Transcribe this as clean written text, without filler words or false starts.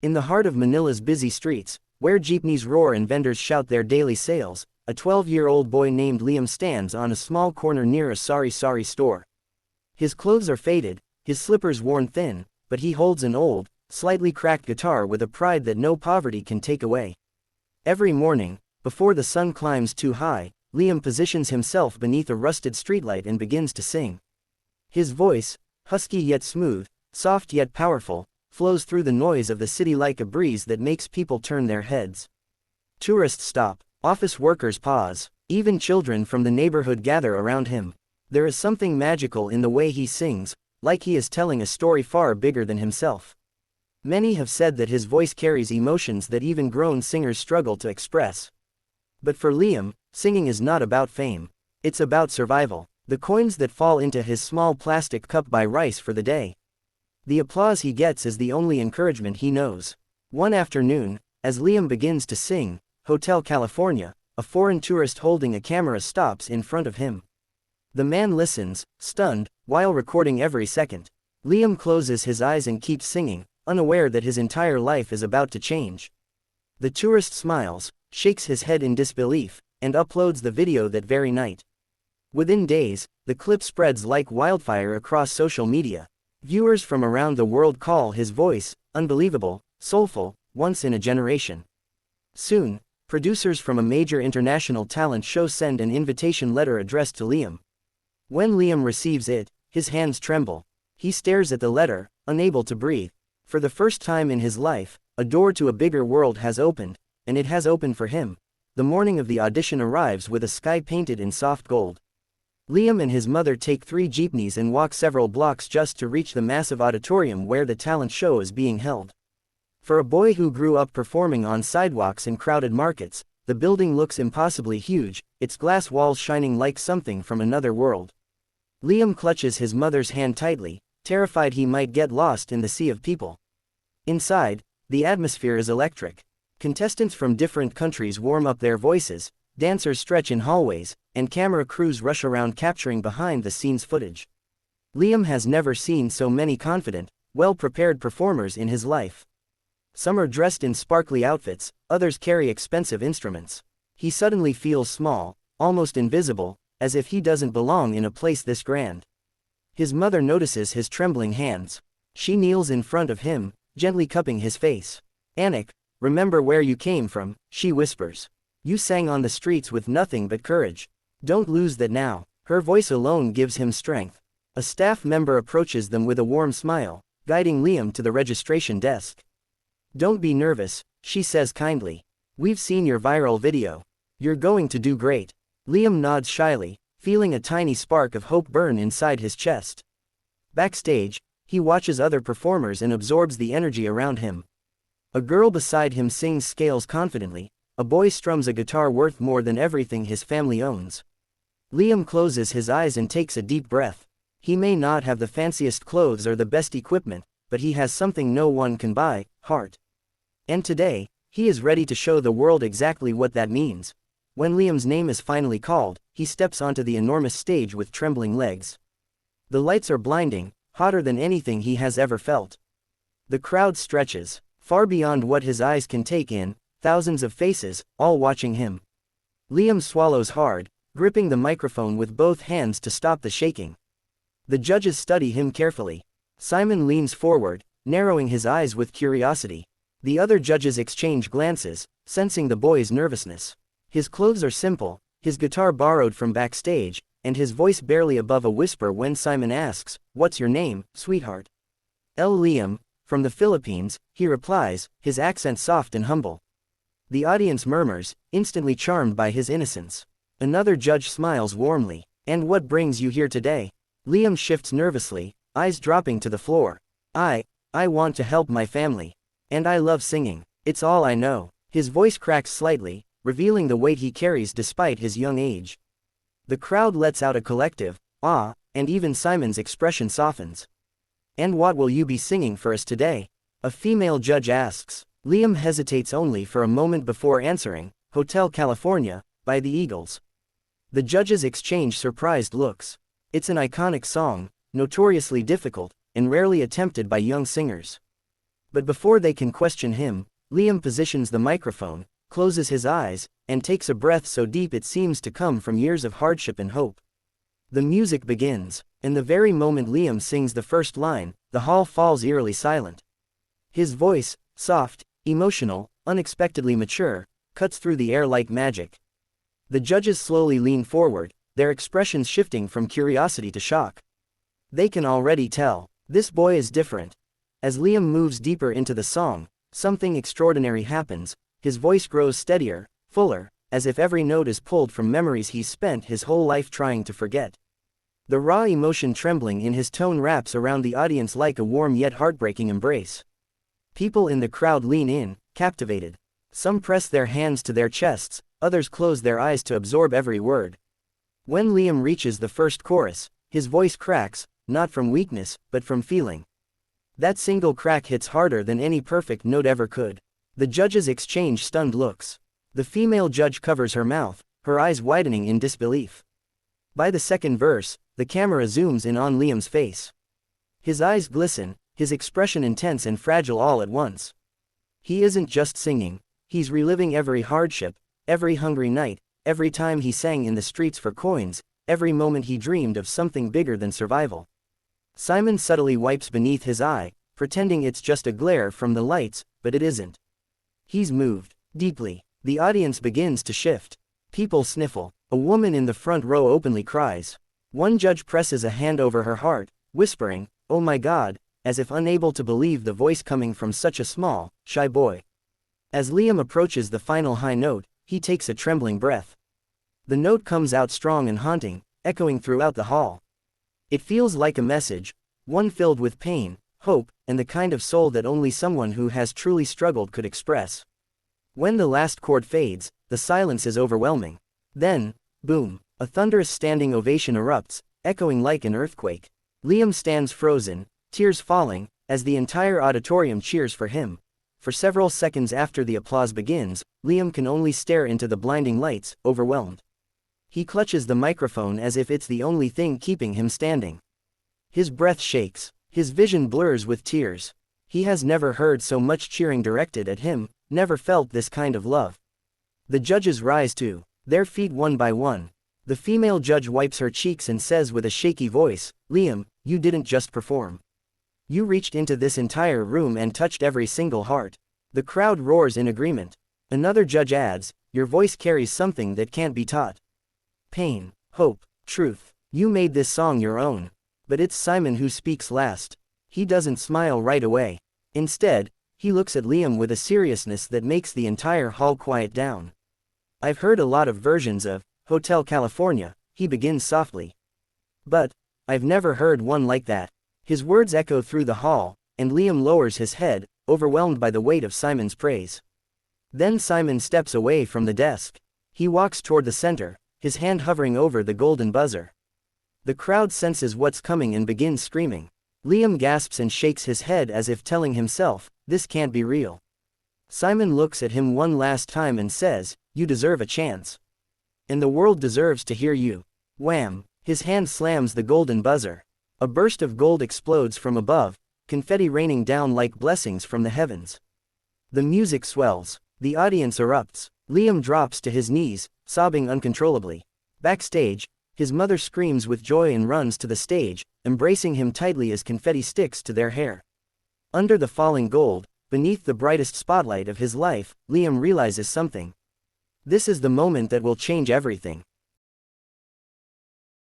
In the heart of Manila's busy streets, where jeepneys roar and vendors shout their daily sales, a 12-year-old boy named Liam stands on a small corner near a sari-sari store. His clothes are faded, his slippers worn thin, but he holds an old, slightly cracked guitar with a pride that no poverty can take away. Every morning, before the sun climbs too high, Liam positions himself beneath a rusted streetlight and begins to sing. His voice, husky yet smooth, soft yet powerful, flows through the noise of the city like a breeze that makes people turn their heads. Tourists stop, office workers pause, even children from the neighborhood gather around him. There is something magical in the way he sings, like he is telling a story far bigger than himself. Many have said that his voice carries emotions that even grown singers struggle to express. But for Liam, singing is not about fame. It's about survival. The coins that fall into his small plastic cup buy rice for the day. The applause he gets is the only encouragement he knows. One afternoon, as Liam begins to sing, Hotel California, a foreign tourist holding a camera stops in front of him. The man listens, stunned, while recording every second. Liam closes his eyes and keeps singing, unaware that his entire life is about to change. The tourist smiles, shakes his head in disbelief, and uploads the video that very night. Within days, the clip spreads like wildfire across social media. Viewers from around the world call his voice unbelievable, soulful, once in a generation. Soon, producers from a major international talent show send an invitation letter addressed to Liam. When Liam receives it, his hands tremble. He stares at the letter, unable to breathe. For the first time in his life, a door to a bigger world has opened, and it has opened for him. The morning of the audition arrives with a sky painted in soft gold. Liam and his mother take 3 jeepneys and walk several blocks just to reach the massive auditorium where the talent show is being held. For a boy who grew up performing on sidewalks and crowded markets, the building looks impossibly huge, its glass walls shining like something from another world. Liam clutches his mother's hand tightly, terrified he might get lost in the sea of people. Inside, the atmosphere is electric. Contestants from different countries warm up their voices, dancers stretch in hallways, and camera crews rush around capturing behind-the-scenes footage. Liam has never seen so many confident, well-prepared performers in his life. Some are dressed in sparkly outfits, others carry expensive instruments. He suddenly feels small, almost invisible, as if he doesn't belong in a place this grand. His mother notices his trembling hands. She kneels in front of him, gently cupping his face. "Anik, remember where you came from," she whispers. "You sang on the streets with nothing but courage. Don't lose that now." Her voice alone gives him strength. A staff member approaches them with a warm smile, guiding Liam to the registration desk. "Don't be nervous," she says kindly. "We've seen your viral video. You're going to do great." Liam nods shyly, feeling a tiny spark of hope burn inside his chest. Backstage, he watches other performers and absorbs the energy around him. A girl beside him sings scales confidently, a boy strums a guitar worth more than everything his family owns. Liam closes his eyes and takes a deep breath. He may not have the fanciest clothes or the best equipment, but he has something no one can buy: heart. And today, he is ready to show the world exactly what that means. When Liam's name is finally called, he steps onto the enormous stage with trembling legs. The lights are blinding, hotter than anything he has ever felt. The crowd stretches, far beyond what his eyes can take in, thousands of faces, all watching him. Liam swallows hard, gripping the microphone with both hands to stop the shaking. The judges study him carefully. Simon leans forward, narrowing his eyes with curiosity. The other judges exchange glances, sensing the boy's nervousness. His clothes are simple, his guitar borrowed from backstage, and his voice barely above a whisper when Simon asks, "What's your name, sweetheart?" Liam, from the Philippines," he replies, his accent soft and humble. The audience murmurs, instantly charmed by his innocence. Another judge smiles warmly. "And what brings you here today?" Liam shifts nervously, eyes dropping to the floor. I want to help my family. And I love singing. It's all I know." His voice cracks slightly, revealing the weight he carries despite his young age. The crowd lets out a collective "ah," and even Simon's expression softens. "And what will you be singing for us today?" a female judge asks. Liam hesitates only for a moment before answering, "Hotel California," by the Eagles. The judges exchange surprised looks. It's an iconic song, notoriously difficult, and rarely attempted by young singers. But before they can question him, Liam positions the microphone, closes his eyes, and takes a breath so deep it seems to come from years of hardship and hope. The music begins. In the very moment Liam sings the first line, the hall falls eerily silent. His voice, soft, emotional, unexpectedly mature, cuts through the air like magic. The judges slowly lean forward, their expressions shifting from curiosity to shock. They can already tell, this boy is different. As Liam moves deeper into the song, something extraordinary happens. His voice grows steadier, fuller, as if every note is pulled from memories he's spent his whole life trying to forget. The raw emotion trembling in his tone wraps around the audience like a warm yet heartbreaking embrace. People in the crowd lean in, captivated. Some press their hands to their chests, others close their eyes to absorb every word. When Liam reaches the first chorus, his voice cracks, not from weakness, but from feeling. That single crack hits harder than any perfect note ever could. The judges exchange stunned looks. The female judge covers her mouth, her eyes widening in disbelief. By the second verse, the camera zooms in on Liam's face. His eyes glisten, his expression intense and fragile all at once. He isn't just singing, he's reliving every hardship, every hungry night, every time he sang in the streets for coins, every moment he dreamed of something bigger than survival. Simon subtly wipes beneath his eye, pretending it's just a glare from the lights, but it isn't. He's moved, deeply. The audience begins to shift. People sniffle. A woman in the front row openly cries. One judge presses a hand over her heart, whispering, "Oh my God," as if unable to believe the voice coming from such a small, shy boy. As Liam approaches the final high note, he takes a trembling breath. The note comes out strong and haunting, echoing throughout the hall. It feels like a message, one filled with pain, hope, and the kind of soul that only someone who has truly struggled could express. When the last chord fades, the silence is overwhelming. Then, boom, a thunderous standing ovation erupts, echoing like an earthquake. Liam stands frozen, tears falling, as the entire auditorium cheers for him. For several seconds after the applause begins, Liam can only stare into the blinding lights, overwhelmed. He clutches the microphone as if it's the only thing keeping him standing. His breath shakes, his vision blurs with tears. He has never heard so much cheering directed at him, never felt this kind of love. The judges rise to their feet one by one. The female judge wipes her cheeks and says with a shaky voice, "Liam, you didn't just perform. You reached into this entire room and touched every single heart." The crowd roars in agreement. Another judge adds, "Your voice carries something that can't be taught. Pain, hope, truth. You made this song your own." But it's Simon who speaks last. He doesn't smile right away. Instead, he looks at Liam with a seriousness that makes the entire hall quiet down. "I've heard a lot of versions of Hotel California," he begins softly. "But I've never heard one like that." His words echo through the hall, and Liam lowers his head, overwhelmed by the weight of Simon's praise. Then Simon steps away from the desk. He walks toward the center, his hand hovering over the golden buzzer. The crowd senses what's coming and begins screaming. Liam gasps and shakes his head as if telling himself, "This can't be real." Simon looks at him one last time and says, "You deserve a chance. And the world deserves to hear you." Wham! His hand slams the golden buzzer. A burst of gold explodes from above, confetti raining down like blessings from the heavens. The music swells. The audience erupts. Liam drops to his knees, sobbing uncontrollably. Backstage, his mother screams with joy and runs to the stage, embracing him tightly as confetti sticks to their hair. Under the falling gold, beneath the brightest spotlight of his life, Liam realizes something. This is the moment that will change everything.